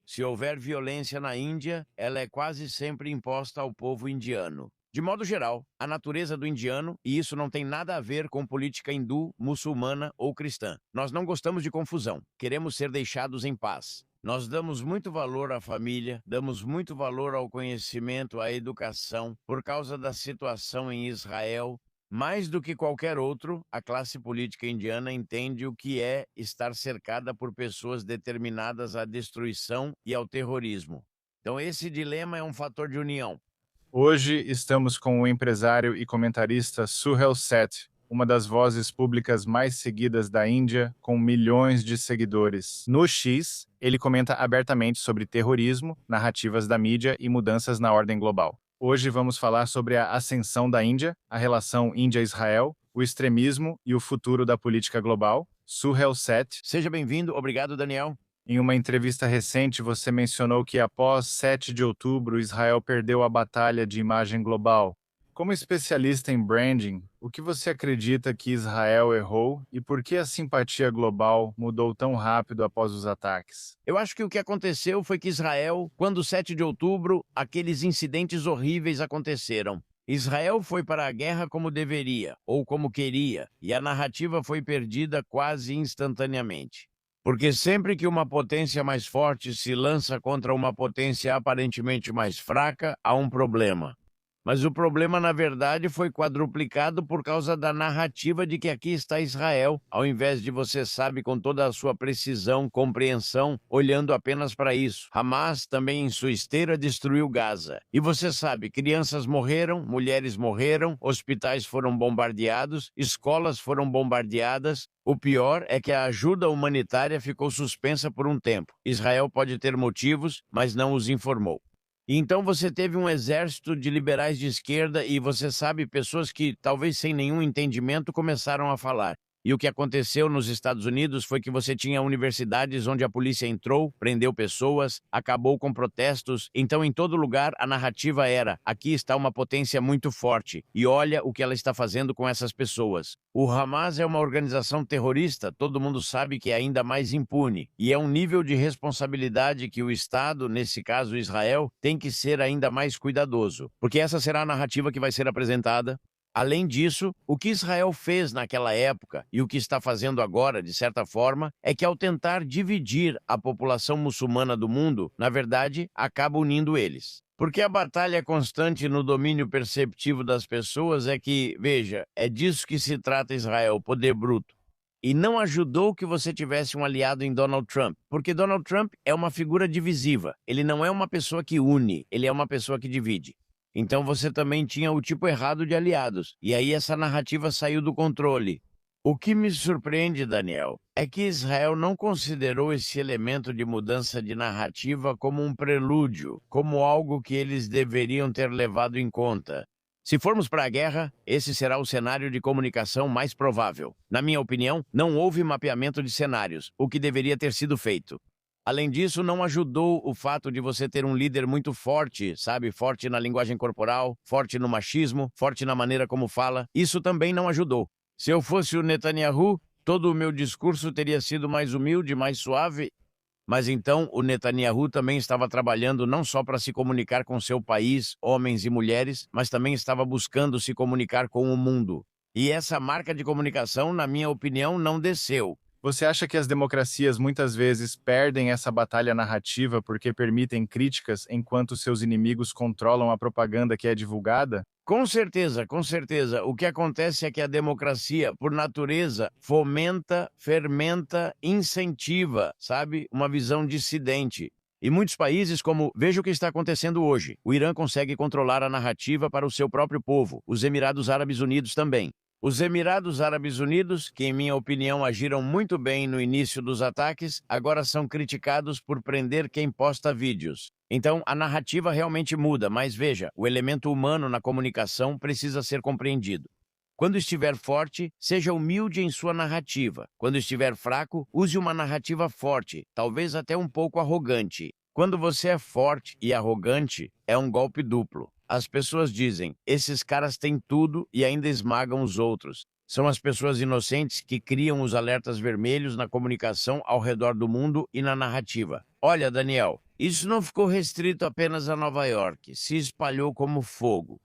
Se houver violência na Índia, ela é quase sempre imposta ao povo indiano. De modo geral, a natureza do indiano, e isso não tem nada a ver com política hindu, muçulmana ou cristã. Nós não gostamos de confusão, queremos ser deixados em paz. Nós damos muito valor à família, damos muito valor ao conhecimento, à educação, por causa da situação em Israel. Mais do que qualquer outro, a classe política indiana entende o que é estar cercada por pessoas determinadas à destruição e ao terrorismo. Então, esse dilema é um fator de união. Hoje estamos com o empresário e comentarista Suhel Seth, uma das vozes públicas mais seguidas da Índia, com milhões de seguidores. No X, ele comenta abertamente sobre terrorismo, narrativas da mídia e mudanças na ordem global. Hoje vamos falar sobre a ascensão da Índia, a relação Índia-Israel, o extremismo e o futuro da política global. Suhel Seth, Seja bem-vindo. Obrigado, Daniel. em uma entrevista recente, você mencionou que após 7 de outubro, Israel perdeu a batalha de imagem global. Como especialista em branding, o que você acredita que Israel errou e por que a simpatia global mudou tão rápido após os ataques? Eu acho que o que aconteceu foi que Israel, quando 7 de outubro, aqueles incidentes horríveis aconteceram. Israel foi para a guerra como deveria, ou como queria, e a narrativa foi perdida quase instantaneamente. Porque sempre que uma potência mais forte se lança contra uma potência aparentemente mais fraca, há um problema. Mas o problema, na verdade, foi quadruplicado por causa da narrativa de que aqui está Israel, ao invés de você sabe com toda a sua precisão, compreensão, olhando apenas para isso. Hamas também em sua esteira destruiu Gaza. E você sabe, crianças morreram, mulheres morreram, hospitais foram bombardeados, escolas foram bombardeadas. O pior é que a ajuda humanitária ficou suspensa por um tempo. Israel pode ter motivos, mas não os informou. Então você teve um exército de liberais de esquerda e você sabe, pessoas que talvez sem nenhum entendimento começaram a falar. E o que aconteceu nos Estados Unidos foi que você tinha universidades onde a polícia entrou, prendeu pessoas, acabou com protestos. Então, em todo lugar, a narrativa era: aqui está uma potência muito forte e olha o que ela está fazendo com essas pessoas. O Hamas é uma organização terrorista, todo mundo sabe que é ainda mais impune. E é um nível de responsabilidade que o Estado, nesse caso Israel, tem que ser ainda mais cuidadoso. Porque essa será a narrativa que vai ser apresentada. Além disso, o que Israel fez naquela época e o que está fazendo agora, de certa forma, é que ao tentar dividir a população muçulmana do mundo, na verdade, acaba unindo eles. Porque a batalha constante no domínio perceptivo das pessoas é que, veja, é disso que se trata Israel, poder bruto. E não ajudou que você tivesse um aliado em Donald Trump, porque Donald Trump é uma figura divisiva. Ele não é uma pessoa que une, ele é uma pessoa que divide. Então você também tinha o tipo errado de aliados, e aí essa narrativa saiu do controle. O que me surpreende, Daniel, é que Israel não considerou esse elemento de mudança de narrativa como um prelúdio, como algo que eles deveriam ter levado em conta. Se formos para a guerra, esse será o cenário de comunicação mais provável. Na minha opinião, não houve mapeamento de cenários, o que deveria ter sido feito. Além disso, não ajudou o fato de você ter um líder muito forte, sabe? Forte na linguagem corporal, forte no machismo, forte na maneira como fala. Isso também não ajudou. Se eu fosse o Netanyahu, todo o meu discurso teria sido mais humilde, mais suave. Mas então o Netanyahu também estava trabalhando não só para se comunicar com seu país, homens e mulheres, mas também estava buscando se comunicar com o mundo. E essa marca de comunicação, na minha opinião, não desceu. Você acha que as democracias muitas vezes perdem essa batalha narrativa porque permitem críticas enquanto seus inimigos controlam a propaganda que é divulgada? Com certeza, com certeza. O que acontece é que a democracia, por natureza, fomenta, fermenta, incentiva, sabe? Uma visão dissidente. E muitos países, como veja o que está acontecendo hoje. O Irã consegue controlar a narrativa para o seu próprio povo. Os Emirados Árabes Unidos também. Os Emirados Árabes Unidos, que em minha opinião agiram muito bem no início dos ataques, agora são criticados por prender quem posta vídeos. Então, a narrativa realmente muda, mas veja, o elemento humano na comunicação precisa ser compreendido. Quando estiver forte, seja humilde em sua narrativa. Quando estiver fraco, use uma narrativa forte, talvez até um pouco arrogante. Quando você é forte e arrogante, é um golpe duplo. As pessoas dizem, esses caras têm tudo e ainda esmagam os outros. São as pessoas inocentes que criam os alertas vermelhos na comunicação ao redor do mundo e na narrativa. Olha, Daniel, Isso não ficou restrito apenas a Nova York, se espalhou como fogo.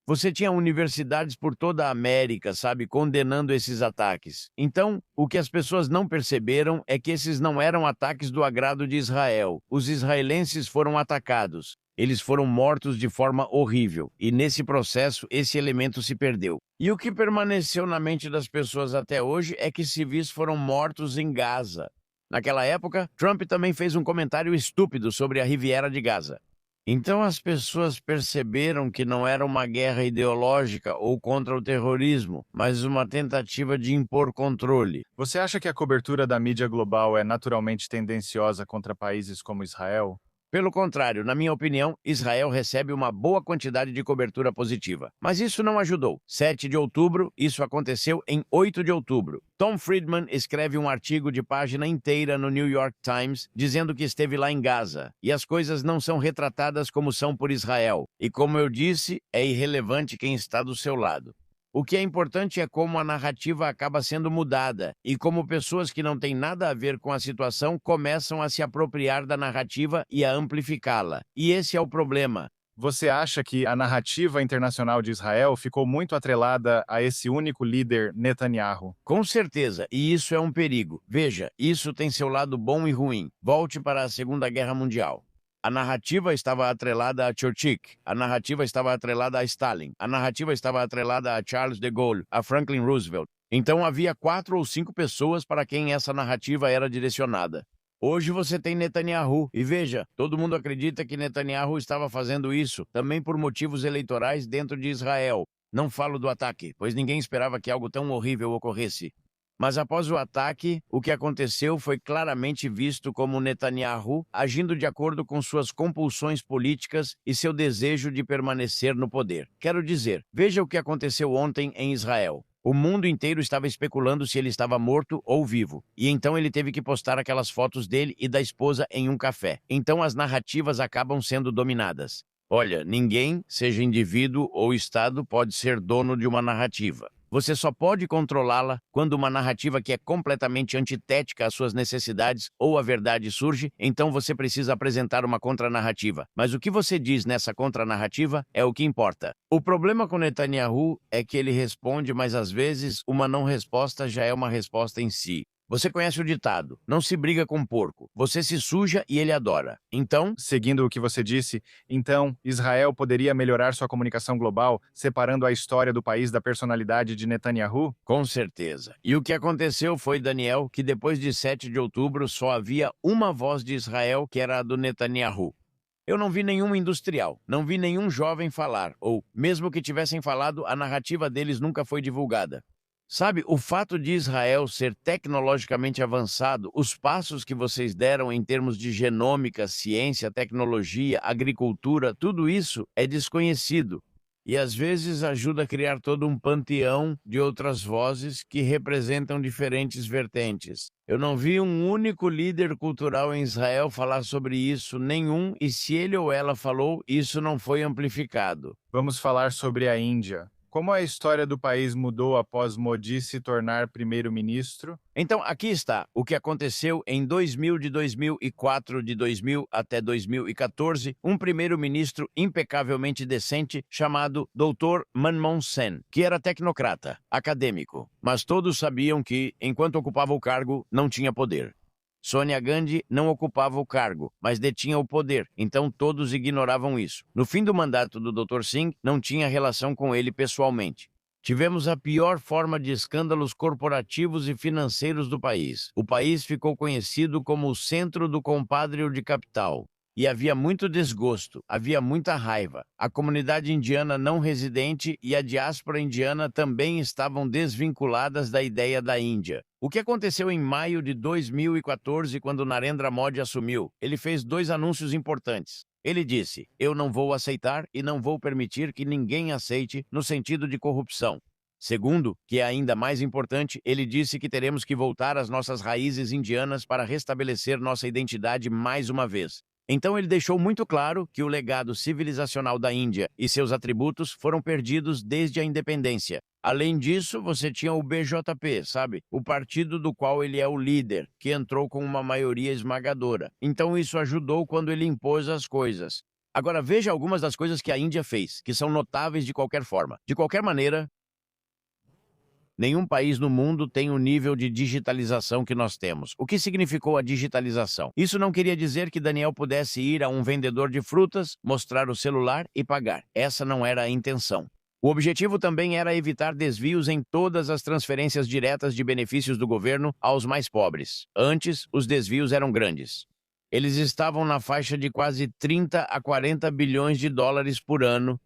Você tinha universidades por toda a América, sabe, condenando esses ataques. Então, o que as pessoas não perceberam é que esses não eram ataques do agrado de Israel. Os israelenses foram atacados. Eles foram mortos de forma horrível, e nesse processo esse elemento se perdeu. E o que permaneceu na mente das pessoas até hoje é que civis foram mortos em Gaza. Naquela época, Trump também fez um comentário estúpido sobre a Riviera de Gaza. Então as pessoas perceberam que não era uma guerra ideológica ou contra o terrorismo, mas uma tentativa de impor controle. Você acha que a cobertura da mídia global é naturalmente tendenciosa contra países como Israel? Pelo contrário, na minha opinião, Israel recebe uma boa quantidade de cobertura positiva. Mas isso não ajudou. 7 de outubro, isso aconteceu em 8 de outubro. Tom Friedman escreve um artigo de página inteira no New York Times dizendo que esteve lá em Gaza. E as coisas não são retratadas como são por Israel. E como eu disse, é irrelevante quem está do seu lado. O que é importante é como a narrativa acaba sendo mudada e como pessoas que não têm nada a ver com a situação começam a se apropriar da narrativa e a amplificá-la. E esse é o problema. Você acha que a narrativa internacional de Israel ficou muito atrelada a esse único líder, Netanyahu? Com certeza, e isso é um perigo. Veja, isso tem seu lado bom e ruim. Volte para a Segunda Guerra Mundial. A narrativa estava atrelada a Churchill, a narrativa estava atrelada a Stalin, a narrativa estava atrelada a Charles de Gaulle, a Franklin Roosevelt. Então havia 4 ou 5 pessoas para quem essa narrativa era direcionada. Hoje você tem Netanyahu, e veja, todo mundo acredita que Netanyahu estava fazendo isso, também por motivos eleitorais dentro de Israel. Não falo do ataque, pois ninguém esperava que algo tão horrível ocorresse. Mas após o ataque, o que aconteceu foi claramente visto como Netanyahu agindo de acordo com suas compulsões políticas e seu desejo de permanecer no poder. Quero dizer, veja o que aconteceu ontem em Israel. O mundo inteiro estava especulando se ele estava morto ou vivo, e então ele teve que postar aquelas fotos dele e da esposa em um café. Então as narrativas acabam sendo dominadas. Olha, ninguém, seja indivíduo ou Estado, pode ser dono de uma narrativa. Você só pode controlá-la quando uma narrativa que é completamente antitética às suas necessidades ou a verdade surge, então você precisa apresentar uma contranarrativa. Mas o que você diz nessa contranarrativa é o que importa. O problema com Netanyahu é que ele responde, mas às vezes uma não resposta já é uma resposta em si. Você conhece o ditado, não se briga com porco, você se suja e ele adora. Então, Seguindo o que você disse, então Israel poderia melhorar sua comunicação global, separando a história do país da personalidade de Netanyahu? com certeza. E o que aconteceu foi, Daniel, que depois de 7 de outubro só havia uma voz de Israel, que era a do Netanyahu. Eu não vi nenhum industrial, não vi nenhum jovem falar, ou, mesmo que tivessem falado, a narrativa deles nunca foi divulgada. Sabe, o fato de Israel ser tecnologicamente avançado, os passos que vocês deram em termos de genômica, ciência, tecnologia, agricultura, tudo isso é desconhecido. E às vezes ajuda a criar todo um panteão de outras vozes que representam diferentes vertentes. Eu não vi um único líder cultural em Israel falar sobre isso, nenhum, e se ele ou ela falou, isso não foi amplificado. Vamos falar sobre a Índia. Como a história do país mudou após Modi se tornar primeiro-ministro? Então, aqui está o que aconteceu em 2000, de 2004, de 2000 até 2014, um primeiro-ministro impecavelmente decente chamado Dr. Manmohan Sen, que era tecnocrata, acadêmico, mas todos sabiam que, enquanto ocupava o cargo, não tinha poder. Sonia Gandhi não ocupava o cargo, mas detinha o poder, então todos ignoravam isso. No fim do mandato do Dr. Singh, não tinha relação com ele pessoalmente. Tivemos a pior forma de escândalos corporativos e financeiros do país. O país ficou conhecido como o centro do compadrio de capital. E havia muito desgosto, havia muita raiva. A comunidade indiana não residente e a diáspora indiana também estavam desvinculadas da ideia da Índia. O que aconteceu em maio de 2014, quando Narendra Modi assumiu? Ele fez 2 anúncios importantes. Ele disse: "Eu não vou aceitar e não vou permitir que ninguém aceite no sentido de corrupção." Segundo, que é ainda mais importante, ele disse que teremos que voltar às nossas raízes indianas para restabelecer nossa identidade mais uma vez. Então ele deixou muito claro que o legado civilizacional da Índia e seus atributos foram perdidos desde a independência. Além disso, você tinha o BJP, sabe? O partido do qual ele é o líder, que entrou com uma maioria esmagadora. Então isso ajudou quando ele impôs as coisas. Agora veja algumas das coisas que a Índia fez, que são notáveis de qualquer forma. De qualquer maneira, nenhum país no mundo tem o nível de digitalização que nós temos. O que significou a digitalização? Isso não queria dizer que Daniel pudesse ir a um vendedor de frutas, mostrar o celular e pagar. Essa não era a intenção. O objetivo também era evitar desvios em todas as transferências diretas de benefícios do governo aos mais pobres. Antes, os desvios eram grandes. Eles estavam na faixa de quase 30 a 40 bilhões de dólares por ano.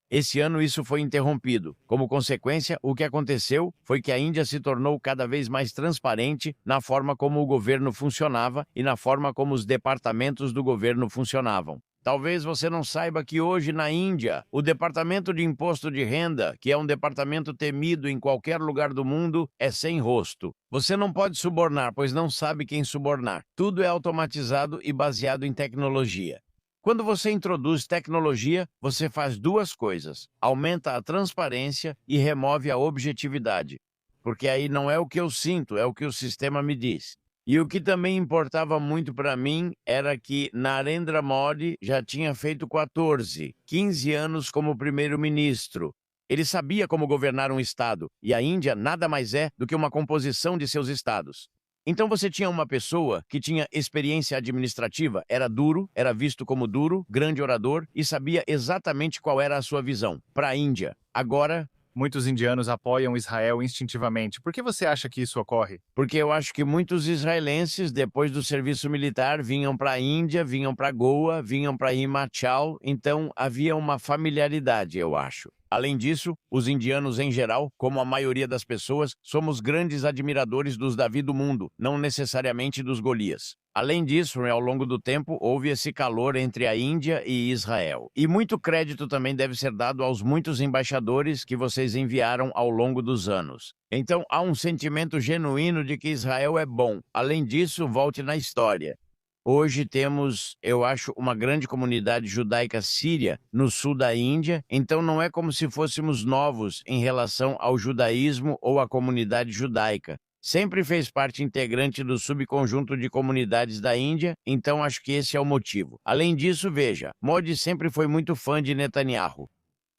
Esse ano isso foi interrompido. Como consequência, o que aconteceu foi que a Índia se tornou cada vez mais transparente na forma como o governo funcionava e na forma como os departamentos do governo funcionavam. Talvez você não saiba que hoje na Índia, o Departamento de Imposto de Renda, que é um departamento temido em qualquer lugar do mundo, é sem rosto. Você não pode subornar, pois não sabe quem subornar. Tudo é automatizado e baseado em tecnologia. Quando você introduz tecnologia, você faz duas coisas: aumenta a transparência e remove a objetividade. Porque aí não é o que eu sinto, é o que o sistema me diz. E o que também importava muito para mim era que Narendra Modi já tinha feito 15 anos como primeiro-ministro. Ele sabia como governar um estado, e a Índia nada mais é do que uma composição de seus estados. Então você tinha uma pessoa que tinha experiência administrativa, era duro, era visto como duro, grande orador e sabia exatamente qual era a sua visão para a Índia. Agora, Muitos indianos apoiam Israel instintivamente. Por que você acha que isso ocorre? porque eu acho que muitos israelenses, depois do serviço militar, vinham para a Índia, vinham para Goa, vinham para Himachal, então havia uma familiaridade, eu acho. Além disso, os indianos em geral, como a maioria das pessoas, somos grandes admiradores dos Davi do mundo, não necessariamente dos Golias. Além disso, ao longo do tempo, houve esse calor entre a Índia e Israel. E muito crédito também deve ser dado aos muitos embaixadores que vocês enviaram ao longo dos anos. Então, há um sentimento genuíno de que Israel é bom. Além disso, volte na história. Hoje temos, eu acho, uma grande comunidade judaica síria no sul da Índia, então não é como se fôssemos novos em relação ao judaísmo ou à comunidade judaica. Sempre fez parte integrante do subconjunto de comunidades da Índia, então acho que esse é o motivo. Além disso, veja, Modi sempre foi muito fã de Netanyahu.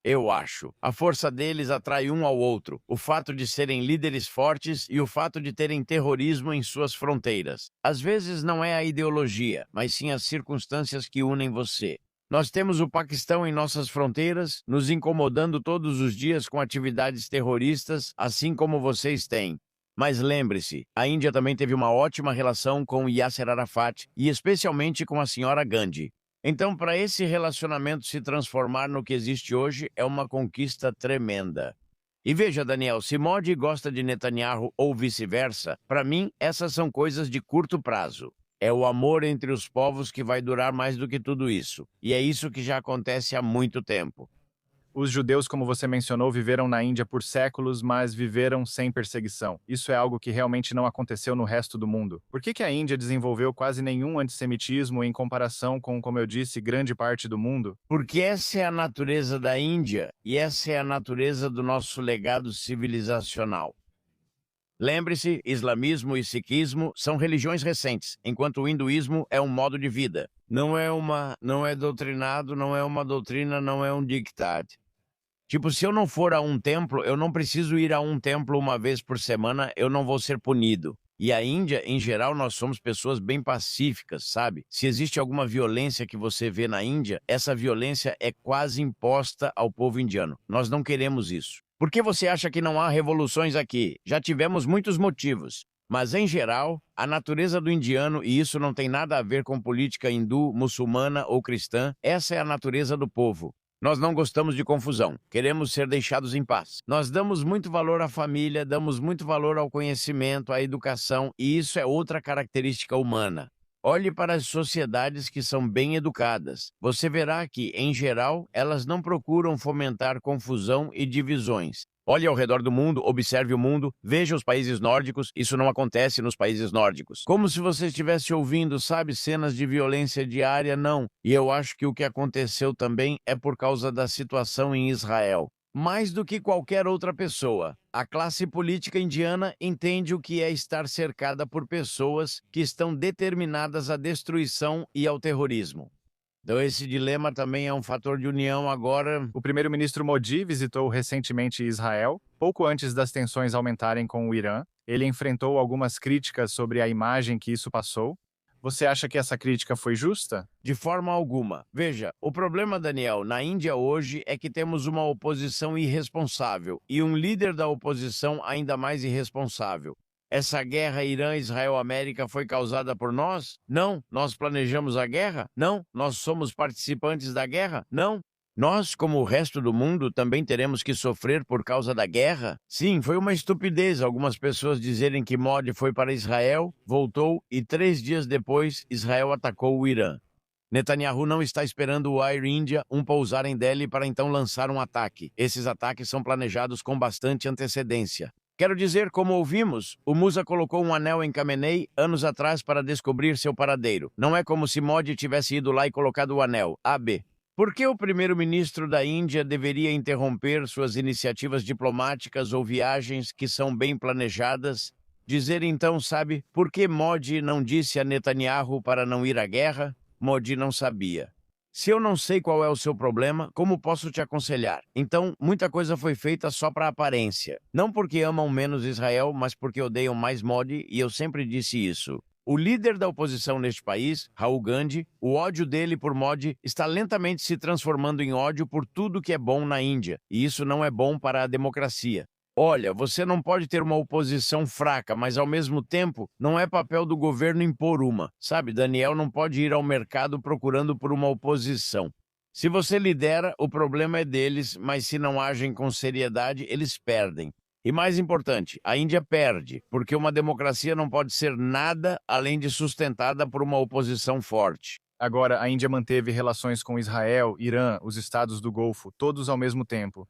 Eu acho. A força deles atrai um ao outro. O fato de serem líderes fortes e o fato de terem terrorismo em suas fronteiras. Às vezes não é a ideologia, mas sim as circunstâncias que unem você. Nós temos o Paquistão em nossas fronteiras, nos incomodando todos os dias com atividades terroristas, assim como vocês têm. Mas lembre-se, a Índia também teve uma ótima relação com Yasser Arafat e especialmente com a senhora Gandhi. Então, para esse relacionamento se transformar no que existe hoje, é uma conquista tremenda. E veja, Daniel, se Modi gosta de Netanyahu ou vice-versa, para mim, essas são coisas de curto prazo. É o amor entre os povos que vai durar mais do que tudo isso. E é isso que já acontece há muito tempo. Os judeus, como você mencionou, viveram na Índia por séculos, mas viveram sem perseguição. Isso é algo que realmente não aconteceu no resto do mundo. Por que a Índia desenvolveu quase nenhum antissemitismo em comparação com, como eu disse, grande parte do mundo? Porque essa é a natureza da Índia e essa é a natureza do nosso legado civilizacional. Lembre-se, islamismo e sikhismo são religiões recentes, enquanto o hinduísmo é um modo de vida. Não é doutrinado, não é uma doutrina, não é um diktat. Tipo, se eu não for a um templo, eu não preciso ir a um templo uma vez por semana, eu não vou ser punido. E a Índia, em geral, nós somos pessoas bem pacíficas, sabe? Se existe alguma violência que você vê na Índia, essa violência é quase imposta ao povo indiano. Nós não queremos isso. Por que você acha que não há revoluções aqui? Já tivemos muitos motivos. Mas, em geral, a natureza do indiano, e isso não tem nada a ver com política hindu, muçulmana ou cristã, essa é a natureza do povo. Nós não gostamos de confusão, queremos ser deixados em paz. Nós damos muito valor à família, damos muito valor ao conhecimento, à educação, e isso é outra característica humana. Olhe para as sociedades que são bem educadas. Você verá que, em geral, elas não procuram fomentar confusão e divisões. Olhe ao redor do mundo, observe o mundo, veja os países nórdicos, isso não acontece nos países nórdicos. Como se você estivesse ouvindo, sabe, cenas de violência diária, não. E eu acho que o que aconteceu também é por causa da situação em Israel. Mais do que qualquer outra pessoa, a classe política indiana entende o que é estar cercada por pessoas que estão determinadas à destruição e ao terrorismo. Então, esse dilema também é um fator de união agora. O primeiro-ministro Modi visitou recentemente Israel, pouco antes das tensões aumentarem com o Irã. Ele enfrentou algumas críticas sobre a imagem que isso passou. Você acha que essa crítica foi justa? De forma alguma. Veja, o problema, Daniel, na Índia hoje é que temos uma oposição irresponsável e um líder da oposição ainda mais irresponsável. Essa guerra Irã-Israel-América foi causada por nós? Não. Nós planejamos a guerra? Não. Nós somos participantes da guerra? Não. Nós, como o resto do mundo, também teremos que sofrer por causa da guerra? Sim, foi uma estupidez algumas pessoas dizerem que Modi foi para Israel, voltou e 3 dias depois Israel atacou o Irã. Netanyahu não está esperando o Air India pousar em Delhi para então lançar um ataque. Esses ataques são planejados com bastante antecedência. Quero dizer, como ouvimos, o Musa colocou um anel em Khamenei anos atrás para descobrir seu paradeiro. Não é como se Modi tivesse ido lá e colocado o anel. AB. Por que o primeiro-ministro da Índia deveria interromper suas iniciativas diplomáticas ou viagens que são bem planejadas? Dizer então, sabe, por que Modi não disse a Netanyahu para não ir à guerra? Modi não sabia. Se eu não sei qual é o seu problema, como posso te aconselhar? Então, muita coisa foi feita só para aparência. Não porque amam menos Israel, mas porque odeiam mais Modi, e eu sempre disse isso. O líder da oposição neste país, Rahul Gandhi, o ódio dele por Modi está lentamente se transformando em ódio por tudo que é bom na Índia, e isso não é bom para a democracia. Olha, você não pode ter uma oposição fraca, mas ao mesmo tempo não é papel do governo impor uma. Sabe, Daniel não pode ir ao mercado procurando por uma oposição. Se você lidera, o problema é deles, mas se não agem com seriedade, eles perdem. E mais importante, a Índia perde, porque uma democracia não pode ser nada além de sustentada por uma oposição forte. Agora, a Índia manteve relações com Israel, Irã, os estados do Golfo, todos ao mesmo tempo.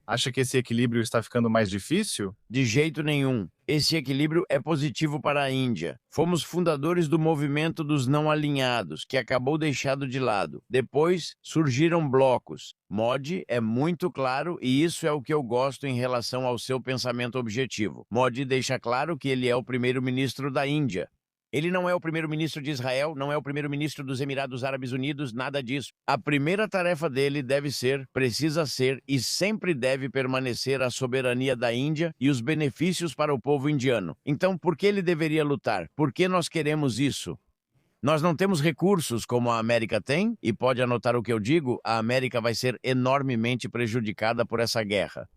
Acha que esse equilíbrio está ficando mais difícil? De jeito nenhum. Esse equilíbrio é positivo para a Índia. Fomos fundadores do movimento dos não alinhados, que acabou deixado de lado. Depois surgiram blocos. Modi é muito claro e isso é o que eu gosto em relação ao seu pensamento objetivo. Modi deixa claro que ele é o primeiro-ministro da Índia. Ele não é o primeiro-ministro de Israel, não é o primeiro-ministro dos Emirados Árabes Unidos, nada disso. A primeira tarefa dele deve ser, precisa ser e sempre deve permanecer a soberania da Índia e os benefícios para o povo indiano. Então, por que ele deveria lutar? Por que nós queremos isso? Nós não temos recursos como a América tem, e pode anotar o que eu digo, a América vai ser enormemente prejudicada por essa guerra.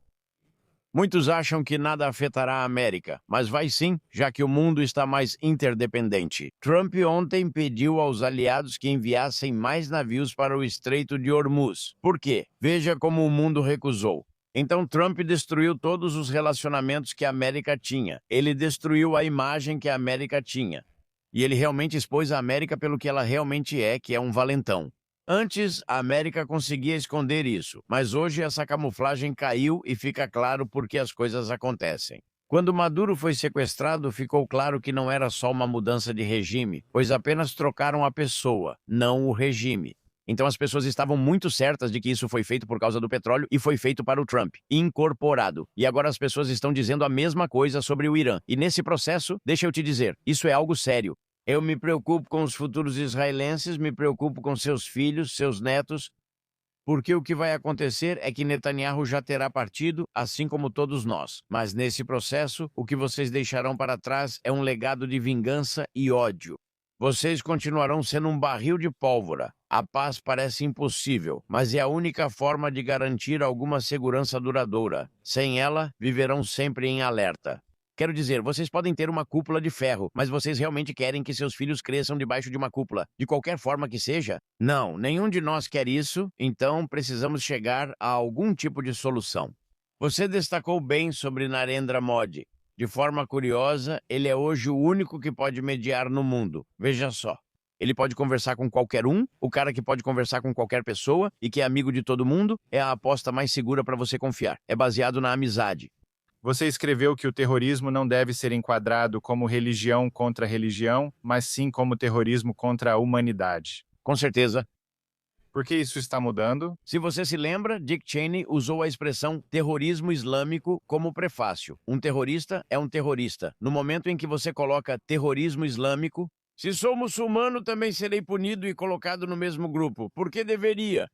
Muitos acham que nada afetará a América, mas vai sim, já que o mundo está mais interdependente. Trump ontem pediu aos aliados que enviassem mais navios para o Estreito de Hormuz. Por quê? Veja como o mundo recusou. Então Trump destruiu todos os relacionamentos que a América tinha. Ele destruiu a imagem que a América tinha. E ele realmente expôs a América pelo que ela realmente é, que é um valentão. Antes, a América conseguia esconder isso, mas hoje essa camuflagem caiu e fica claro por que as coisas acontecem. Quando Maduro foi sequestrado, ficou claro que não era só uma mudança de regime, pois apenas trocaram a pessoa, não o regime. Então as pessoas estavam muito certas de que isso foi feito por causa do petróleo e foi feito para o Trump, incorporado. E agora as pessoas estão dizendo a mesma coisa sobre o Irã. E nesse processo, deixa eu te dizer, isso é algo sério. Eu me preocupo com os futuros israelenses, me preocupo com seus filhos, seus netos, porque o que vai acontecer é que Netanyahu já terá partido, assim como todos nós. Mas nesse processo, o que vocês deixarão para trás é um legado de vingança e ódio. Vocês continuarão sendo um barril de pólvora. A paz parece impossível, mas é a única forma de garantir alguma segurança duradoura. Sem ela, viverão sempre em alerta. Quero dizer, vocês podem ter uma cúpula de ferro, mas vocês realmente querem que seus filhos cresçam debaixo de uma cúpula, de qualquer forma que seja? Não, nenhum de nós quer isso, então precisamos chegar a algum tipo de solução. Você destacou bem sobre Narendra Modi. De forma curiosa, ele é hoje o único que pode mediar no mundo. Veja só. Ele pode conversar com qualquer um, o cara que pode conversar com qualquer pessoa e que é amigo de todo mundo é a aposta mais segura para você confiar. É baseado na amizade. Você escreveu que o terrorismo não deve ser enquadrado como religião contra religião, mas sim como terrorismo contra a humanidade. Com certeza. Por que isso está mudando? Se você se lembra, Dick Cheney usou a expressão terrorismo islâmico como prefácio. Um terrorista é um terrorista. No momento em que você coloca terrorismo islâmico, se sou muçulmano também serei punido e colocado no mesmo grupo. Por que deveria?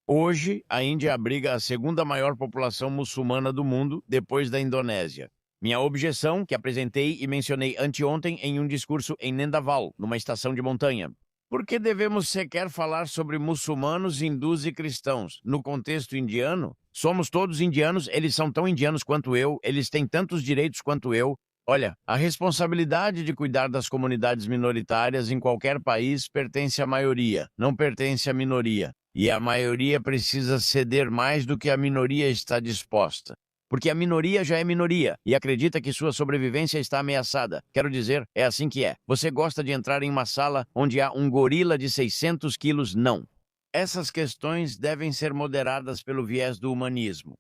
Hoje, a Índia abriga a segunda maior população muçulmana do mundo, depois da Indonésia. Minha objeção, que apresentei e mencionei anteontem em um discurso em Nendaval, numa estação de montanha. Por que devemos sequer falar sobre muçulmanos, hindus e cristãos? No contexto indiano, somos todos indianos, eles são tão indianos quanto eu, eles têm tantos direitos quanto eu. Olha, a responsabilidade de cuidar das comunidades minoritárias em qualquer país pertence à maioria, não pertence à minoria. E a maioria precisa ceder mais do que a minoria está disposta. Porque a minoria já é minoria e acredita que sua sobrevivência está ameaçada. Quero dizer, é assim que é. Você gosta de entrar em uma sala onde há um gorila de 600 quilos? Não. Essas questões devem ser moderadas pelo viés do humanismo.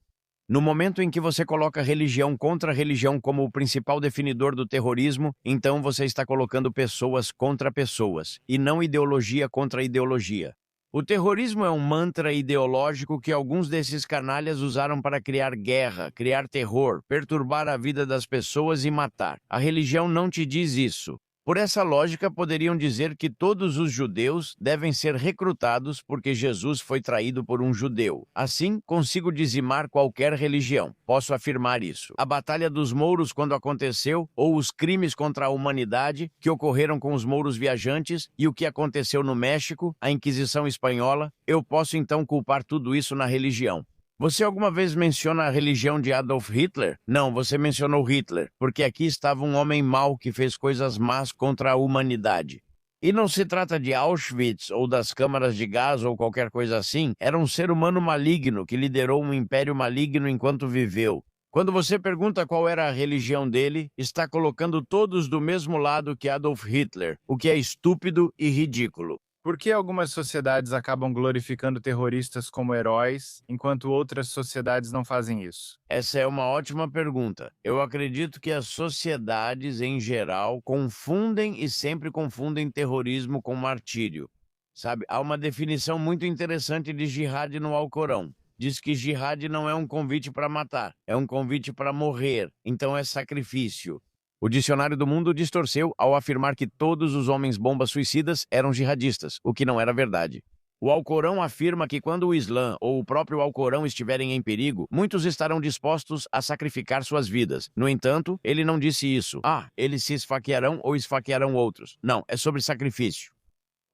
No momento em que você coloca religião contra religião como o principal definidor do terrorismo, então você está colocando pessoas contra pessoas, e não ideologia contra ideologia. O terrorismo é um mantra ideológico que alguns desses canalhas usaram para criar guerra, criar terror, perturbar a vida das pessoas e matar. A religião não te diz isso. Por essa lógica, poderiam dizer que todos os judeus devem ser recrutados porque Jesus foi traído por um judeu. Assim, consigo dizimar qualquer religião. Posso afirmar isso. A Batalha dos Mouros, quando aconteceu, ou os crimes contra a humanidade que ocorreram com os mouros viajantes e o que aconteceu no México, a Inquisição Espanhola, eu posso então culpar tudo isso na religião. Você alguma vez menciona a religião de Adolf Hitler? Não, você mencionou Hitler, porque aqui estava um homem mau que fez coisas más contra a humanidade. E não se trata de Auschwitz ou das câmaras de gás ou qualquer coisa assim, era um ser humano maligno que liderou um império maligno enquanto viveu. Quando você pergunta qual era a religião dele, está colocando todos do mesmo lado que Adolf Hitler, o que é estúpido e ridículo. Por que algumas sociedades acabam glorificando terroristas como heróis, enquanto outras sociedades não fazem isso? Essa é uma ótima pergunta. Eu acredito que as sociedades, em geral, confundem e sempre confundem terrorismo com martírio. Sabe, há uma definição muito interessante de jihad no Alcorão. Diz que jihad não é um convite para matar, é um convite para morrer, então é sacrifício. O Dicionário do Mundo distorceu ao afirmar que todos os homens-bombas suicidas eram jihadistas, o que não era verdade. O Alcorão afirma que quando o Islã ou o próprio Alcorão estiverem em perigo, muitos estarão dispostos a sacrificar suas vidas. No entanto, ele não disse isso. Eles se esfaquearão ou esfaquearão outros. Não, é sobre sacrifício.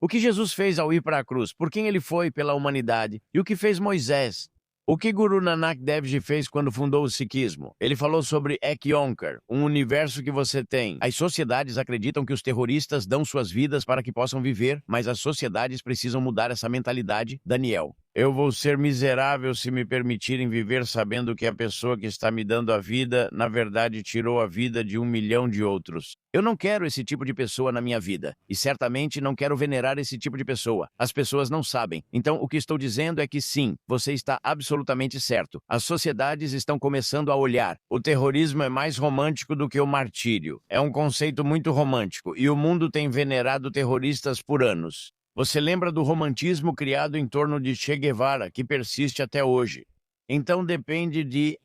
O que Jesus fez ao ir para a cruz? Por quem ele foi pela humanidade? E o que fez Moisés? O que Guru Nanak Dev Ji fez quando fundou o Sikhismo? Ele falou sobre Ek Onkar, um universo que você tem. As sociedades acreditam que os terroristas dão suas vidas para que possam viver, mas as sociedades precisam mudar essa mentalidade. Daniel. Eu vou ser miserável se me permitirem viver sabendo que a pessoa que está me dando a vida, na verdade, tirou a vida de 1 milhão de outros. Eu não quero esse tipo de pessoa na minha vida. E certamente não quero venerar esse tipo de pessoa. As pessoas não sabem. Então, o que estou dizendo é que sim, você está absolutamente certo. As sociedades estão começando a olhar. O terrorismo é mais romântico do que o martírio. É um conceito muito romântico. E o mundo tem venerado terroristas por anos. Você lembra do romantismo criado em torno de Che Guevara, que persiste até hoje. Então depende de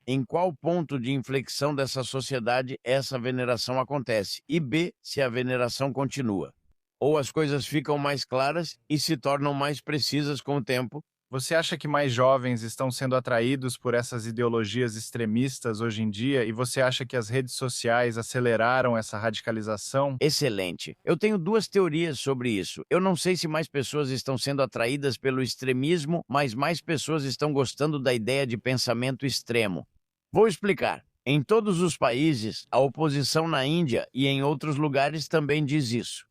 em qual ponto de inflexão dessa sociedade essa veneração acontece, e B, se a veneração continua. Ou as coisas ficam mais claras e se tornam mais precisas com o tempo. Você acha que mais jovens estão sendo atraídos por essas ideologias extremistas hoje em dia e você acha que as redes sociais aceleraram essa radicalização? Excelente. Eu tenho 2 teorias sobre isso. Eu não sei se mais pessoas estão sendo atraídas pelo extremismo, mas mais pessoas estão gostando da ideia de pensamento extremo. Vou explicar. Em todos os países, a oposição na Índia e em outros lugares também diz isso.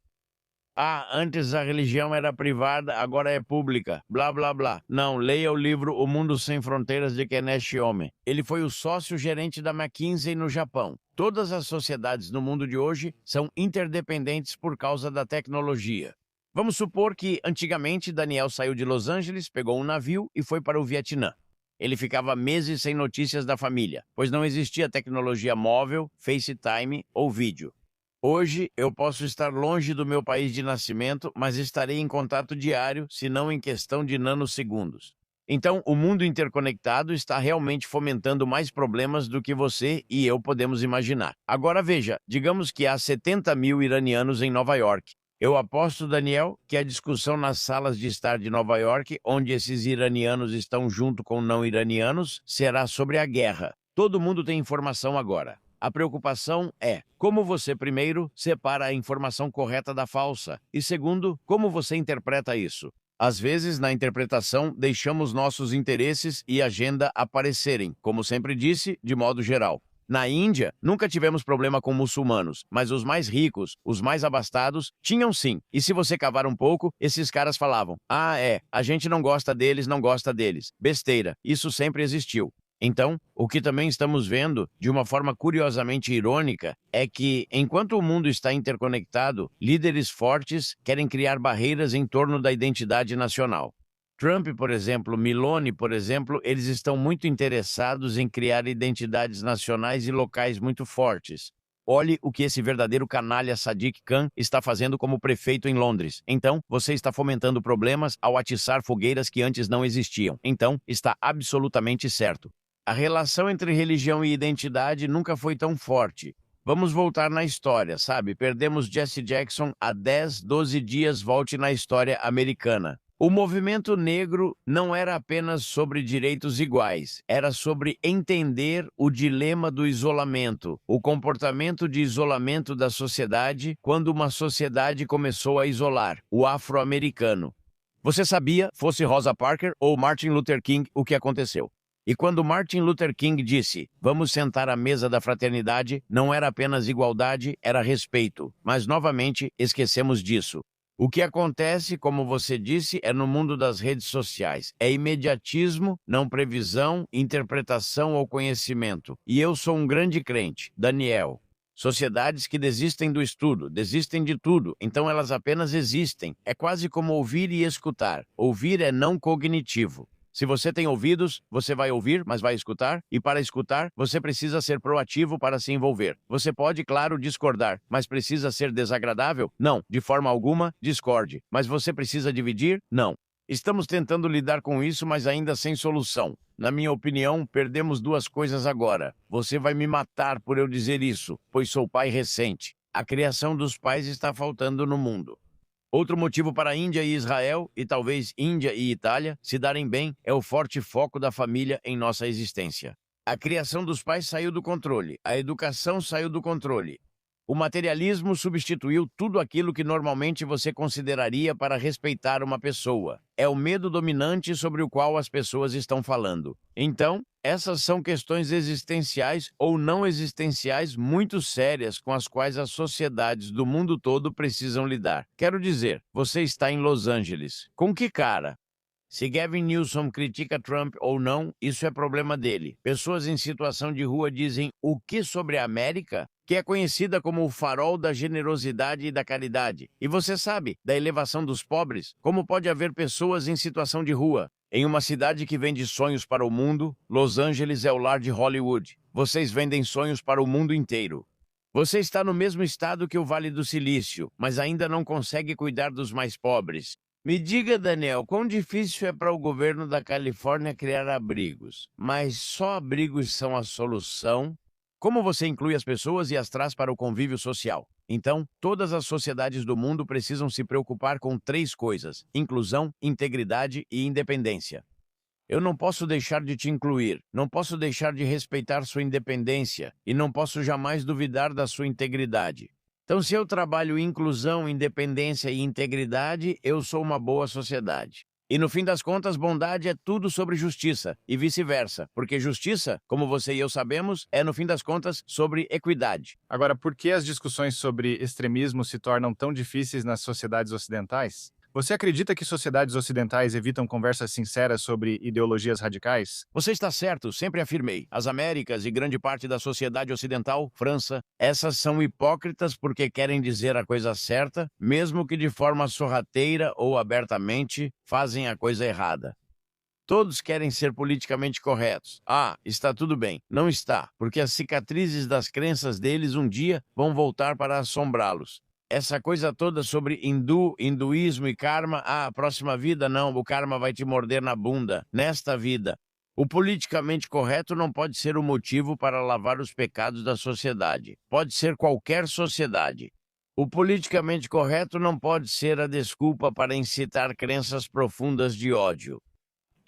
Antes a religião era privada, agora é pública, blá blá blá. Não, leia o livro O Mundo Sem Fronteiras de Kenichi Ohmae. Ele foi o sócio-gerente da McKinsey no Japão. Todas as sociedades no mundo de hoje são interdependentes por causa da tecnologia. Vamos supor que, antigamente, Daniel saiu de Los Angeles, pegou um navio e foi para o Vietnã. Ele ficava meses sem notícias da família, pois não existia tecnologia móvel, FaceTime ou vídeo. Hoje, eu posso estar longe do meu país de nascimento, mas estarei em contato diário, se não em questão de nanosegundos. Então, o mundo interconectado está realmente fomentando mais problemas do que você e eu podemos imaginar. Agora veja, digamos que há 70 mil iranianos em Nova York. Eu aposto, Daniel, que a discussão nas salas de estar de Nova York, onde esses iranianos estão junto com não iranianos, será sobre a guerra. Todo mundo tem informação agora. A preocupação é como você, primeiro, separa a informação correta da falsa e, segundo, como você interpreta isso. Às vezes, na interpretação, deixamos nossos interesses e agenda aparecerem, como sempre disse, de modo geral. Na Índia, nunca tivemos problema com muçulmanos, mas os mais ricos, os mais abastados, tinham sim. E se você cavar um pouco, esses caras falavam: a gente não gosta deles, não gosta deles. Besteira, isso sempre existiu. Então, o que também estamos vendo, de uma forma curiosamente irônica, é que, enquanto o mundo está interconectado, líderes fortes querem criar barreiras em torno da identidade nacional. Trump, por exemplo, Meloni, por exemplo, eles estão muito interessados em criar identidades nacionais e locais muito fortes. Olhe o que esse verdadeiro canalha Sadiq Khan está fazendo como prefeito em Londres. Então, você está fomentando problemas ao atiçar fogueiras que antes não existiam. Então, está absolutamente certo. A relação entre religião e identidade nunca foi tão forte. Vamos voltar na história, sabe? Perdemos Jesse Jackson há 10, 12 dias, volte na história americana. O movimento negro não era apenas sobre direitos iguais, era sobre entender o dilema do isolamento, o comportamento de isolamento da sociedade quando uma sociedade começou a isolar, o afro-americano. Você sabia, fosse Rosa Parks ou Martin Luther King, o que aconteceu? E quando Martin Luther King disse, vamos sentar à mesa da fraternidade, não era apenas igualdade, era respeito. Mas, novamente, esquecemos disso. O que acontece, como você disse, é no mundo das redes sociais. É imediatismo, não previsão, interpretação ou conhecimento. E eu sou um grande crente, Daniel. Sociedades que desistem do estudo, desistem de tudo, então elas apenas existem. É quase como ouvir e escutar. Ouvir é não cognitivo. Se você tem ouvidos, você vai ouvir, mas vai escutar. E para escutar, você precisa ser proativo para se envolver. Você pode, claro, discordar, mas precisa ser desagradável? Não, de forma alguma, discorde. Mas você precisa dividir? Não. Estamos tentando lidar com isso, mas ainda sem solução. Na minha opinião, perdemos duas coisas agora. Você vai me matar por eu dizer isso, pois sou pai recente. A criação dos pais está faltando no mundo. Outro motivo para a Índia e Israel, e talvez Índia e Itália, se darem bem é o forte foco da família em nossa existência. A criação dos pais saiu do controle, a educação saiu do controle. O materialismo substituiu tudo aquilo que normalmente você consideraria para respeitar uma pessoa. É o medo dominante sobre o qual as pessoas estão falando. Então, essas são questões existenciais ou não existenciais muito sérias com as quais as sociedades do mundo todo precisam lidar. Quero dizer, você está em Los Angeles. Com que cara? Se Gavin Newsom critica Trump ou não, isso é problema dele. Pessoas em situação de rua dizem o que sobre a América? Que é conhecida como o farol da generosidade e da caridade. E você sabe, da elevação dos pobres, como pode haver pessoas em situação de rua? Em uma cidade que vende sonhos para o mundo, Los Angeles é o lar de Hollywood. Vocês vendem sonhos para o mundo inteiro. Você está no mesmo estado que o Vale do Silício, mas ainda não consegue cuidar dos mais pobres. Me diga, Daniel, quão difícil é para o governo da Califórnia criar abrigos? Mas só abrigos são a solução? Como você inclui as pessoas e as traz para o convívio social? Então, todas as sociedades do mundo precisam se preocupar com três coisas: inclusão, integridade e independência. Eu não posso deixar de te incluir, não posso deixar de respeitar sua independência e não posso jamais duvidar da sua integridade. Então, se eu trabalho inclusão, independência e integridade, eu sou uma boa sociedade. E no fim das contas, bondade é tudo sobre justiça, e vice-versa, porque justiça, como você e eu sabemos, é no fim das contas sobre equidade. Agora, por que as discussões sobre extremismo se tornam tão difíceis nas sociedades ocidentais? Você acredita que sociedades ocidentais evitam conversas sinceras sobre ideologias radicais? Você está certo, sempre afirmei. As Américas e grande parte da sociedade ocidental, França, essas são hipócritas porque querem dizer a coisa certa, mesmo que de forma sorrateira ou abertamente fazem a coisa errada. Todos querem ser politicamente corretos. Ah, está tudo bem. Não está, porque as cicatrizes das crenças deles um dia vão voltar para assombrá-los. Essa coisa toda sobre hinduísmo e karma, a próxima vida não, o karma vai te morder na bunda, nesta vida. O politicamente correto não pode ser o motivo para lavar os pecados da sociedade. Pode ser qualquer sociedade. O politicamente correto não pode ser a desculpa para incitar crenças profundas de ódio.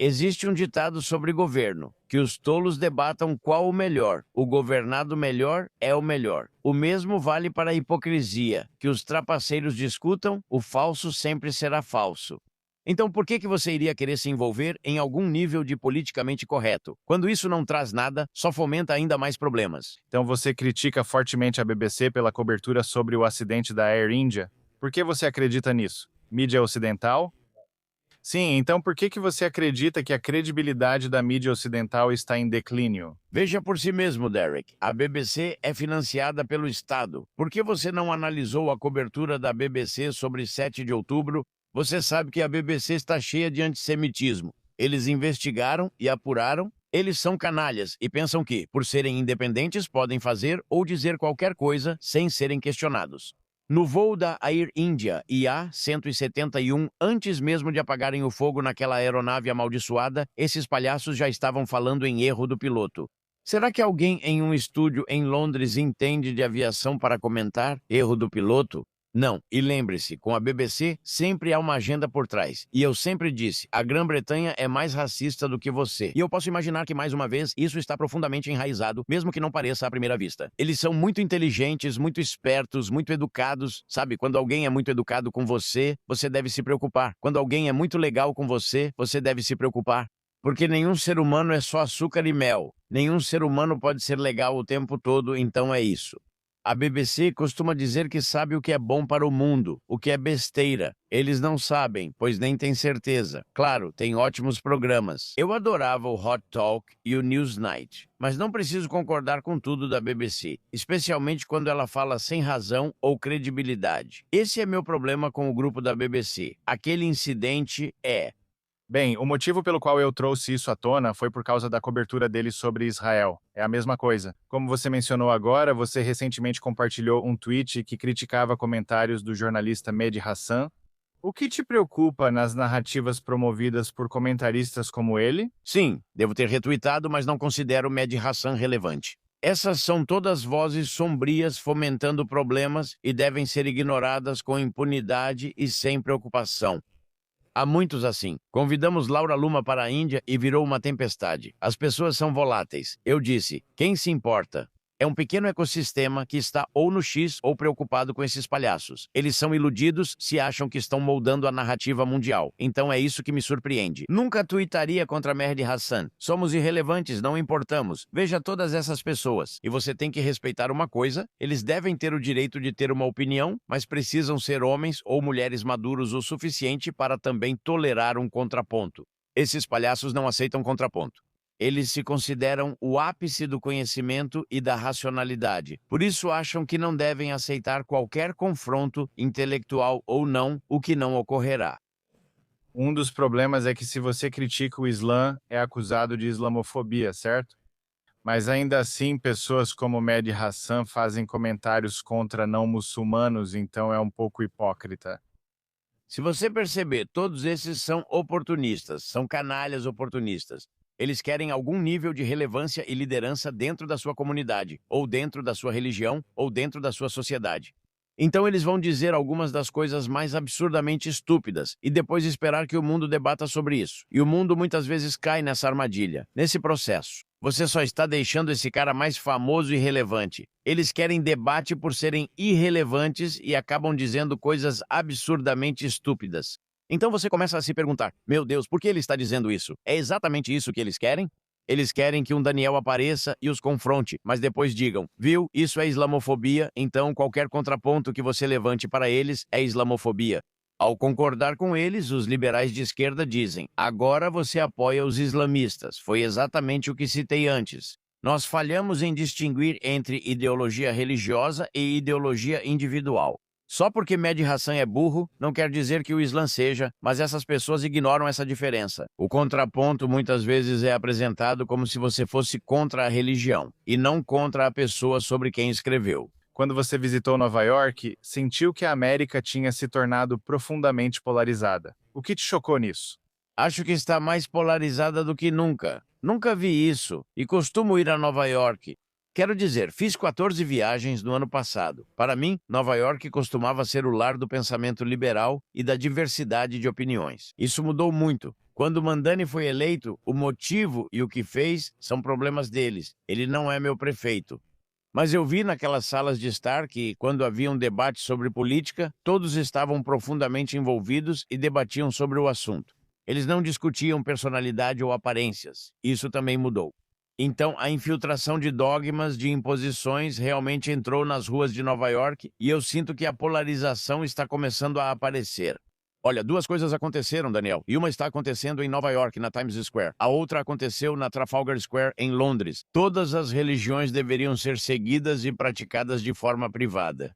Existe um ditado sobre governo, que os tolos debatam qual o melhor. O governado melhor é o melhor. O mesmo vale para a hipocrisia, que os trapaceiros discutam, o falso sempre será falso. Então por que você iria querer se envolver em algum nível de politicamente correto? Quando isso não traz nada, só fomenta ainda mais problemas. Então você critica fortemente a BBC pela cobertura sobre o acidente da Air India? Por que você acredita nisso? Mídia ocidental? Sim, então por que você acredita que a credibilidade da mídia ocidental está em declínio? Veja por si mesmo, Derek. A BBC é financiada pelo Estado. Por que você não analisou a cobertura da BBC sobre 7 de outubro? Você sabe que a BBC está cheia de antissemitismo. Eles investigaram e apuraram. Eles são canalhas e pensam que, por serem independentes, podem fazer ou dizer qualquer coisa sem serem questionados. No voo da Air India IA-171, antes mesmo de apagarem o fogo naquela aeronave amaldiçoada, esses palhaços já estavam falando em erro do piloto. Será que alguém em um estúdio em Londres entende de aviação para comentar erro do piloto? Não, e lembre-se, com a BBC sempre há uma agenda por trás. E eu sempre disse, a Grã-Bretanha é mais racista do que você. E eu posso imaginar que, mais uma vez, isso está profundamente enraizado, mesmo que não pareça à primeira vista. Eles são muito inteligentes, muito espertos, muito educados. Sabe, quando alguém é muito educado com você, você deve se preocupar. Quando alguém é muito legal com você, você deve se preocupar. Porque nenhum ser humano é só açúcar e mel. Nenhum ser humano pode ser legal o tempo todo, então é isso. A BBC costuma dizer que sabe o que é bom para o mundo, o que é besteira. Eles não sabem, pois nem têm certeza. Claro, tem ótimos programas. Eu adorava o Hot Talk e o Newsnight, mas não preciso concordar com tudo da BBC, especialmente quando ela fala sem razão ou credibilidade. Esse é meu problema com o grupo da BBC. Aquele incidente é... Bem, o motivo pelo qual eu trouxe isso à tona foi por causa da cobertura dele sobre Israel. É a mesma coisa. Como você mencionou agora, você recentemente compartilhou um tweet que criticava comentários do jornalista Mehdi Hassan. O que te preocupa nas narrativas promovidas por comentaristas como ele? Sim, devo ter retweetado, mas não considero Mehdi Hassan relevante. Essas são todas vozes sombrias fomentando problemas e devem ser ignoradas com impunidade e sem preocupação. Há muitos assim. Convidamos Laura Luma para a Índia e virou uma tempestade. As pessoas são voláteis. Eu disse, quem se importa? É um pequeno ecossistema que está ou no X ou preocupado com esses palhaços. Eles são iludidos se acham que estão moldando a narrativa mundial. Então é isso que me surpreende. Nunca tuitaria contra Mehdi Hassan. Somos irrelevantes, não importamos. Veja todas essas pessoas. E você tem que respeitar uma coisa, eles devem ter o direito de ter uma opinião, mas precisam ser homens ou mulheres maduros o suficiente para também tolerar um contraponto. Esses palhaços não aceitam contraponto. Eles se consideram o ápice do conhecimento e da racionalidade. Por isso acham que não devem aceitar qualquer confronto, intelectual ou não, o que não ocorrerá. Um dos problemas é que se você critica o Islã, é acusado de islamofobia, certo? Mas ainda assim, pessoas como Mehdi Hassan fazem comentários contra não muçulmanos, então é um pouco hipócrita. Se você perceber, todos esses são oportunistas, são canalhas oportunistas. Eles querem algum nível de relevância e liderança dentro da sua comunidade, ou dentro da sua religião, ou dentro da sua sociedade. Então eles vão dizer algumas das coisas mais absurdamente estúpidas e depois esperar que o mundo debata sobre isso. E o mundo muitas vezes cai nessa armadilha, nesse processo. Você só está deixando esse cara mais famoso e relevante. Eles querem debate por serem irrelevantes e acabam dizendo coisas absurdamente estúpidas. Então você começa a se perguntar, meu Deus, por que ele está dizendo isso? É exatamente isso que eles querem? Eles querem que um Daniel apareça e os confronte, mas depois digam, viu, isso é islamofobia, então qualquer contraponto que você levante para eles é islamofobia. Ao concordar com eles, os liberais de esquerda dizem: agora você apoia os islamistas. Foi exatamente o que citei antes. Nós falhamos em distinguir entre ideologia religiosa e ideologia individual. Só porque Mehdi Hassan é burro, não quer dizer que o Islã seja, mas essas pessoas ignoram essa diferença. O contraponto muitas vezes é apresentado como se você fosse contra a religião, e não contra a pessoa sobre quem escreveu. Quando você visitou Nova York, sentiu que a América tinha se tornado profundamente polarizada. O que te chocou nisso? Acho que está mais polarizada do que nunca. Nunca vi isso, e costumo ir a Nova York. Quero dizer, fiz 14 viagens no ano passado. Para mim, Nova York costumava ser o lar do pensamento liberal e da diversidade de opiniões. Isso mudou muito. Quando Mandani foi eleito, o motivo e o que fez são problemas deles. Ele não é meu prefeito. Mas eu vi naquelas salas de estar que, quando havia um debate sobre política, todos estavam profundamente envolvidos e debatiam sobre o assunto. Eles não discutiam personalidade ou aparências. Isso também mudou. Então, a infiltração de dogmas, de imposições, realmente entrou nas ruas de Nova York e eu sinto que a polarização está começando a aparecer. Olha, duas coisas aconteceram, Daniel, e uma está acontecendo em Nova York, na Times Square. A outra aconteceu na Trafalgar Square, em Londres. Todas as religiões deveriam ser seguidas e praticadas de forma privada.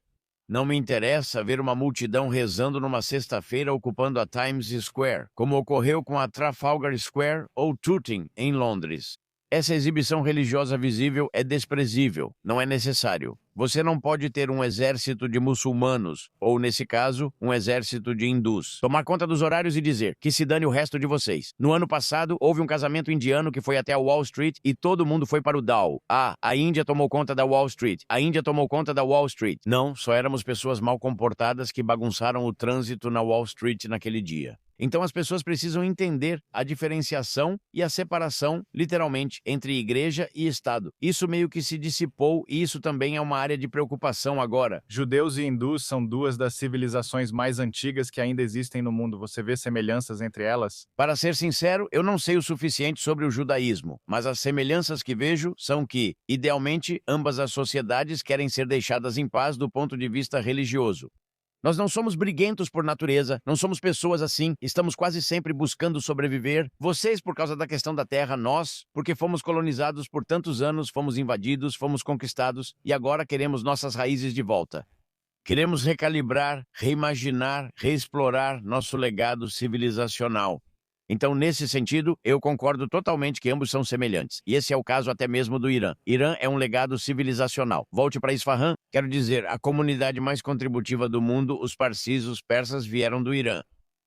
Não me interessa ver uma multidão rezando numa sexta-feira ocupando a Times Square, como ocorreu com a Trafalgar Square ou Tooting, em Londres. Essa exibição religiosa visível é desprezível, não é necessário. Você não pode ter um exército de muçulmanos, ou, nesse caso, um exército de hindus. Tomar conta dos horários e dizer que se dane o resto de vocês. No ano passado, houve um casamento indiano que foi até a Wall Street e todo mundo foi para o Dow. Ah, a Índia tomou conta da Wall Street. A Índia tomou conta da Wall Street. Não, só éramos pessoas mal comportadas que bagunçaram o trânsito na Wall Street naquele dia. Então as pessoas precisam entender a diferenciação e a separação, literalmente, entre igreja e Estado. Isso meio que se dissipou e isso também é uma área de preocupação agora. Judeus e hindus são duas das civilizações mais antigas que ainda existem no mundo. Você vê semelhanças entre elas? Para ser sincero, eu não sei o suficiente sobre o judaísmo, mas as semelhanças que vejo são que, idealmente, ambas as sociedades querem ser deixadas em paz do ponto de vista religioso. Nós não somos briguentos por natureza, não somos pessoas assim, estamos quase sempre buscando sobreviver. Vocês por causa da questão da terra, nós, porque fomos colonizados por tantos anos, fomos invadidos, fomos conquistados e agora queremos nossas raízes de volta. Queremos recalibrar, reimaginar, reexplorar nosso legado civilizacional. Então, nesse sentido, eu concordo totalmente que ambos são semelhantes. E esse é o caso até mesmo do Irã. Irã é um legado civilizacional. Volte para Isfahan, quero dizer, a comunidade mais contributiva do mundo, os parsis, os persas, vieram do Irã.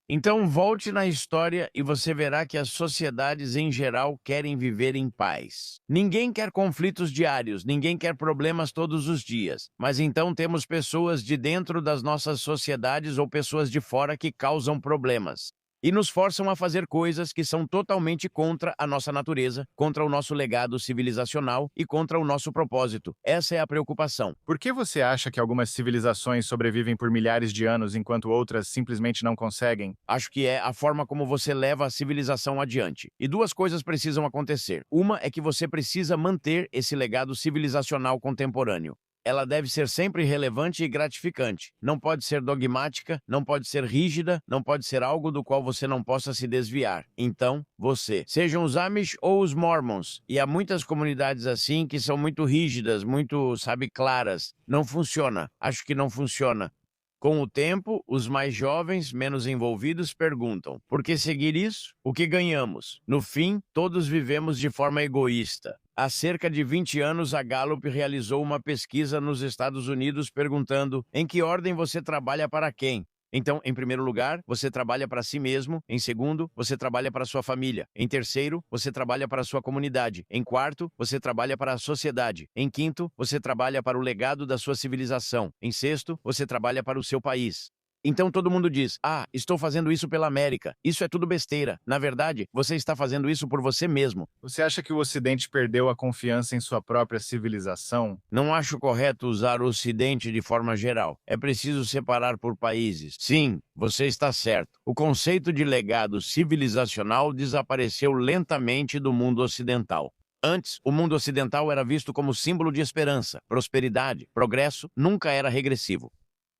Então, volte na história e você verá que as sociedades em geral querem viver em paz. Ninguém quer conflitos diários, ninguém quer problemas todos os dias. Mas então temos pessoas de dentro das nossas sociedades ou pessoas de fora que causam problemas. E nos forçam a fazer coisas que são totalmente contra a nossa natureza, contra o nosso legado civilizacional e contra o nosso propósito. Essa é a preocupação. Por que você acha que algumas civilizações sobrevivem por milhares de anos enquanto outras simplesmente não conseguem? Acho que é a forma como você leva a civilização adiante. E duas coisas precisam acontecer. Uma é que você precisa manter esse legado civilizacional contemporâneo. Ela deve ser sempre relevante e gratificante. Não pode ser dogmática, não pode ser rígida, não pode ser algo do qual você não possa se desviar. Então, você. Sejam os Amish ou os Mormons. E há muitas comunidades assim que são muito rígidas, muito, claras. Não funciona. Acho que não funciona. Com o tempo, os mais jovens, menos envolvidos, perguntam: por que seguir isso? O que ganhamos? No fim, todos vivemos de forma egoísta. Há cerca de 20 anos, a Gallup realizou uma pesquisa nos Estados Unidos perguntando: em que ordem você trabalha para quem? Então, em primeiro lugar, você trabalha para si mesmo. Em segundo, você trabalha para sua família. Em terceiro, você trabalha para sua comunidade. Em quarto, você trabalha para a sociedade. Em quinto, você trabalha para o legado da sua civilização. Em sexto, você trabalha para o seu país. Então todo mundo diz: ah, estou fazendo isso pela América. Isso é tudo besteira. Na verdade, você está fazendo isso por você mesmo. Você acha que o Ocidente perdeu a confiança em sua própria civilização? Não acho correto usar o Ocidente de forma geral. É preciso separar por países. Sim, você está certo. O conceito de legado civilizacional desapareceu lentamente do mundo ocidental. Antes, o mundo ocidental era visto como símbolo de esperança, prosperidade, progresso, nunca era regressivo.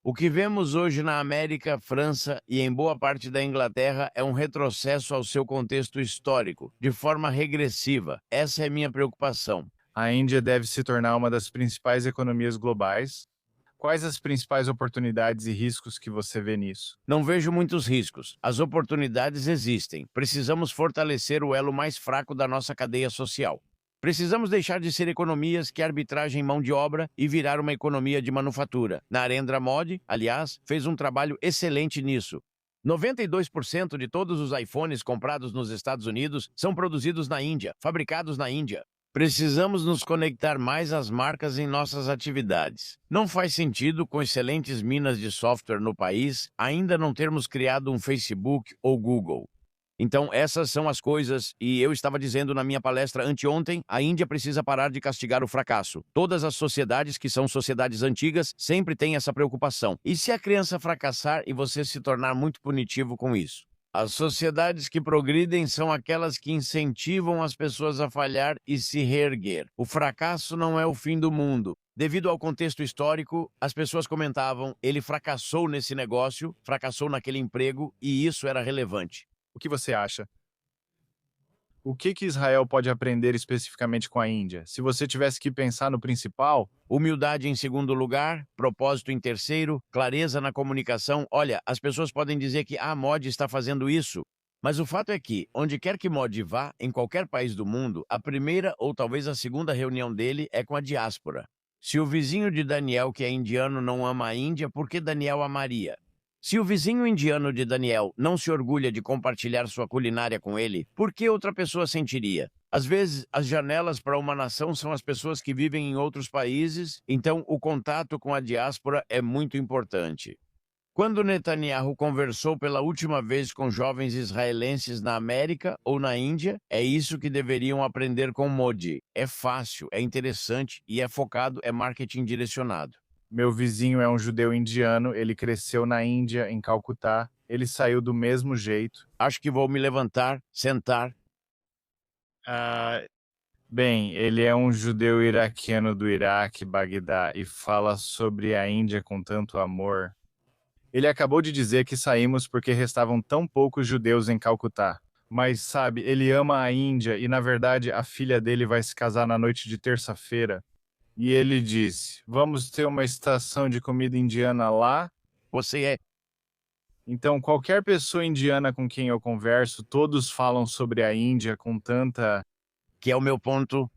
O que vemos hoje na América, França e em boa parte da Inglaterra é um retrocesso ao seu contexto histórico, de forma regressiva. Essa é minha preocupação. A Índia deve se tornar uma das principais economias globais. Quais as principais oportunidades e riscos que você vê nisso? Não vejo muitos riscos. As oportunidades existem. Precisamos fortalecer o elo mais fraco da nossa cadeia social. Precisamos deixar de ser economias que arbitragem mão de obra e virar uma economia de manufatura. Narendra Modi, aliás, fez um trabalho excelente nisso. 92% de todos os iPhones comprados nos Estados Unidos são produzidos na Índia, fabricados na Índia. Precisamos nos conectar mais às marcas em nossas atividades. Não faz sentido, com excelentes minas de software no país, ainda não termos criado um Facebook ou Google. Então, essas são as coisas, e eu estava dizendo na minha palestra anteontem, a Índia precisa parar de castigar o fracasso. Todas as sociedades que são sociedades antigas sempre têm essa preocupação. E se a criança fracassar e você se tornar muito punitivo com isso? As sociedades que progridem são aquelas que incentivam as pessoas a falhar e se reerguer. O fracasso não é o fim do mundo. Devido ao contexto histórico, as pessoas comentavam, ele fracassou nesse negócio, fracassou naquele emprego, e isso era relevante. O que você acha? O que Israel pode aprender especificamente com a Índia? Se você tivesse que pensar no principal, Humildade em segundo lugar, propósito em terceiro, clareza na comunicação. Olha, as pessoas podem dizer que Modi está fazendo isso, mas o fato é que, onde quer que Modi vá, em qualquer país do mundo, a primeira ou talvez a segunda reunião dele é com a diáspora. Se o vizinho de Daniel, que é indiano, não ama a Índia, por que Daniel amaria? Se o vizinho indiano de Daniel não se orgulha de compartilhar sua culinária com ele, por que outra pessoa sentiria? Às vezes, as janelas para uma nação são as pessoas que vivem em outros países, então o contato com a diáspora é muito importante. Quando Netanyahu conversou pela última vez com jovens israelenses na América ou na Índia, é isso que deveriam aprender com Modi. É fácil, é interessante e é focado, é marketing direcionado. meu vizinho é um judeu indiano, ele cresceu na Índia, em Calcutá, ele saiu do mesmo jeito. Acho que vou me levantar, sentar. Ah, bem, ele é um judeu iraquiano do Iraque, Bagdá, e fala sobre a Índia com tanto amor. Ele acabou de dizer que saímos porque restavam tão poucos judeus em Calcutá. Mas, sabe, ele ama a Índia e, na verdade, a filha dele vai se casar na noite de terça-feira. E ele disse: vamos ter uma estação de comida indiana lá? Você é. Então, qualquer pessoa indiana com quem eu converso, todos falam sobre a Índia com tanta. Que é o meu ponto.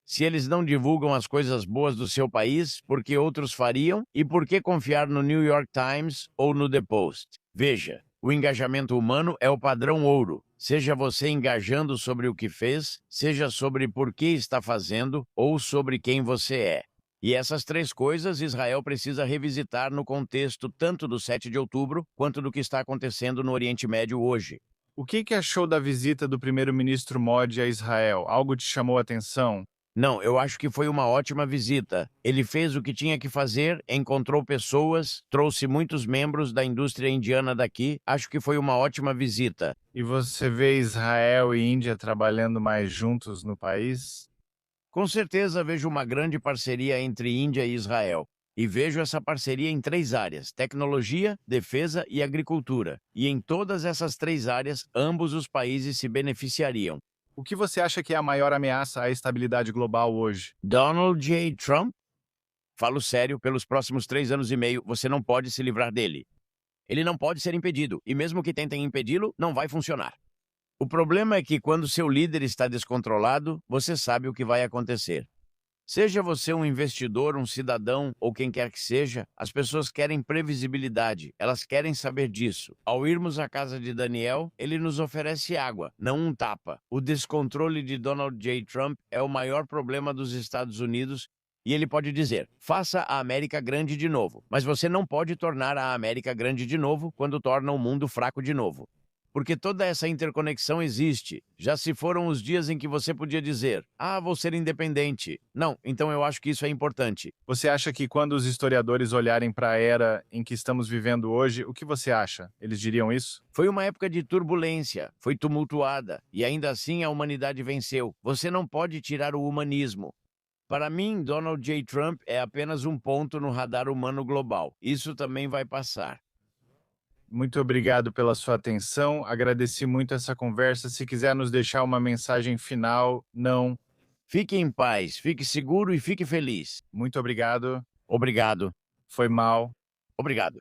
Se eles não divulgam as coisas boas do seu país, por que outros fariam? E por que confiar no New York Times ou no The Post? Veja, o engajamento humano é o padrão ouro. Seja você engajando sobre o que fez, seja sobre por que está fazendo ou sobre quem você é. E essas três coisas Israel precisa revisitar no contexto tanto do 7 de outubro quanto do que está acontecendo no Oriente Médio hoje. O que achou da visita do primeiro-ministro Modi a Israel? Algo te chamou a atenção? Não, eu acho que foi uma ótima visita. Ele fez o que tinha que fazer, encontrou pessoas, trouxe muitos membros da indústria indiana daqui. Acho que foi uma ótima visita. E você vê Israel e Índia trabalhando mais juntos no país? Com certeza vejo uma grande parceria entre Índia e Israel. E vejo essa parceria em três áreas: tecnologia, defesa e agricultura. E em todas essas três áreas, ambos os países se beneficiariam. O que você acha que é a maior ameaça à estabilidade global hoje? Donald J. Trump? Falo sério, pelos próximos 3 anos e meio, você não pode se livrar dele. Ele não pode ser impedido, e mesmo que tentem impedi-lo, não vai funcionar. O problema é que quando seu líder está descontrolado, você sabe o que vai acontecer. Seja você um investidor, um cidadão ou quem quer que seja, as pessoas querem previsibilidade, elas querem saber disso. Ao irmos à casa de Daniel, ele nos oferece água, não um tapa. O descontrole de Donald J. Trump é o maior problema dos Estados Unidos e ele pode dizer: faça a América grande de novo. Mas você não pode tornar a América grande de novo quando torna o mundo fraco de novo. Porque toda essa interconexão existe. Já se foram os dias em que você podia dizer: vou ser independente. Não, então eu acho que isso é importante. Você acha que quando os historiadores olharem para a era em que estamos vivendo hoje, o que você acha? Eles diriam isso? Foi uma época de turbulência, foi tumultuada, e ainda assim a humanidade venceu. Você não pode tirar o humanismo. Para mim, Donald J. Trump é apenas um ponto no radar humano global. Isso também vai passar. Muito obrigado pela sua atenção. Agradeci muito essa conversa. Se quiser nos deixar uma mensagem final, não. Fique em paz, fique seguro e fique feliz. Muito obrigado. Obrigado. Foi mal. Obrigado.